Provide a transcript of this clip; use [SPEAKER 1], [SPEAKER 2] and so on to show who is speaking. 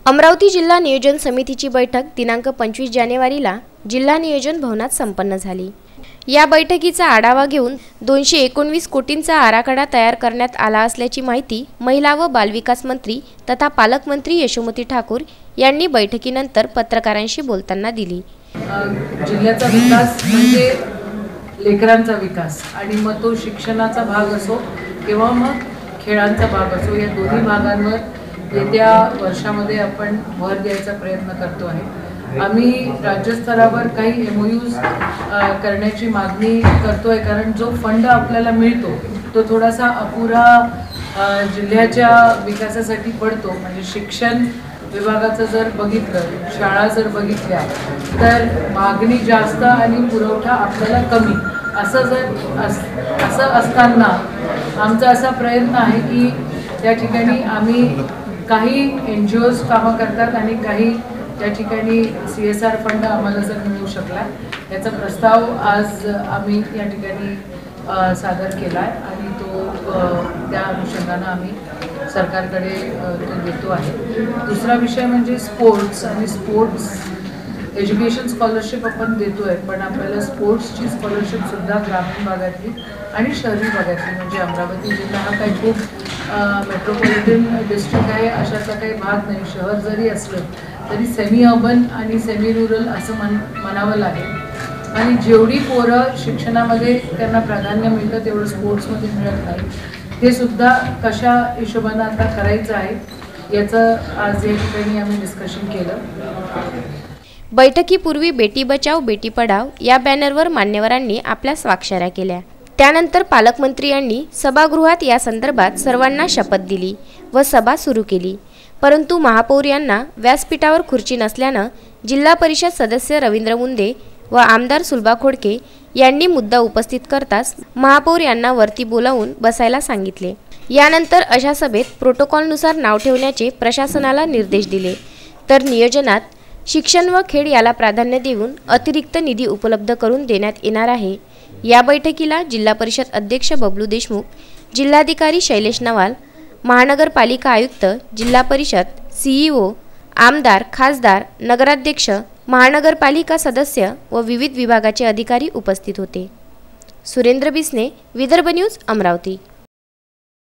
[SPEAKER 1] अमरावती जिल्हा नियोजन समितीची बैठक दिनांक 25 जानेवारीला जिल्हा नियोजन भवनात संपन्न झाली। या बैठकीचा आढावा घेऊन 219 कोटींचा आराखडा तयार करण्यात आला असल्याची माहिती महिला व बालविकास मंत्री तथा पालकमंत्री यशोमती ठाकूर यांनी बैठकीनंतर पत्रकारांशी बोलताना दिली।
[SPEAKER 2] जिल्ह्याचा विकास म्हणजे लेकरांचा विकास आणि मग तो शिक्षणाचा भाग असो किंवा मग खेळांचा भाग असो, या दोन्ही भागांवर येत्या वर्षामध्ये आपण भर द्यायचा प्रयत्न करतो आहे। आम्ही राज्यस्तरावर काही MOUs करण्याची मागणी करतोय, कारण जो फंड आपल्याला मिळतो तो थोडासा अपुरा जिल्ह्याच्या विकासासाठी पडतो। म्हणजे शिक्षण विभागाचं जर बघितलं, शाळा जर बघितल्या तर मागणी जास्त आणि पुरवठा आपल्याला कमी, असं असताना आमचा असा प्रयत्न आहे की त्या ठिकाणी आम्ही काही NGOs कामं करतात आणि काही त्या ठिकाणी CSR फंड आम्हाला जर मिळू शकला, याचा प्रस्ताव आज आम्ही या ठिकाणी सादर केला आहे आणि तो त्या अनुषंगानं आम्ही सरकारकडे तो देतो आहे। दुसरा विषय म्हणजे स्पोर्ट्स आणि स्पोर्ट्स एज्युकेशन स्कॉलरशिप आपण देतोय, पण आपल्याला स्पोर्ट्सची स्कॉलरशिपसुद्धा ग्रामीण भागातली आणि शहरी भागातली, म्हणजे अमरावती जिल्हा हा काही खूप मेट्रोपॉलिटन डिस्ट्रिक्ट आहे अशातला काही भाग नाही। शहर जरी असलं तरी सेमी अर्बन आणि सेमी रुरल असं म्हणावं लागेल। आणि जेवढी पोरं शिक्षणामध्ये त्यांना प्राधान्य मिळतं तेवढं स्पोर्ट्समध्ये मिळत नाही, ते सुद्धा कशा हिशोबानं आता करायचं आहे याचं आज या ठिकाणी आम्ही डिस्कशन केलं।
[SPEAKER 1] बैठकीपूर्वी बेटी बचाव बेटी पढाव या बॅनरवर मान्यवरांनी आपल्या स्वाक्षऱ्या केल्या। त्यानंतर पालकमंत्री यांनी सभागृहात या संदर्भात सर्वांना शपथ दिली व सभा सुरू केली। परंतु महापौर यांना व्यासपीठावर खुर्ची नसल्यानं जिल्हा परिषद सदस्य रवींद्र मुंदे व आमदार सुलभा खोडके यांनी मुद्दा उपस्थित करताच महापौर यांना वरती बोलावून बसायला सांगितले। यानंतर अशा सभेत प्रोटोकॉलनुसार नाव ठेवण्याचे प्रशासनाला निर्देश दिले, तर नियोजनात शिक्षण व खेळ याला प्राधान्य देऊन अतिरिक्त निधी उपलब्ध करून देण्यात येणार आहे। या बैठकीला जिल्हा परिषद अध्यक्ष बबलू देशमुख, जिल्हाधिकारी शैलेश नवाल, महानगरपालिका आयुक्त, जिल्हा परिषद CEO, आमदार, खासदार, नगराध्यक्ष, महानगरपालिका सदस्य व विविध विभागाचे अधिकारी उपस्थित होते। सुरेंद्र बिसने, विदर्भ न्यूज, अमरावती।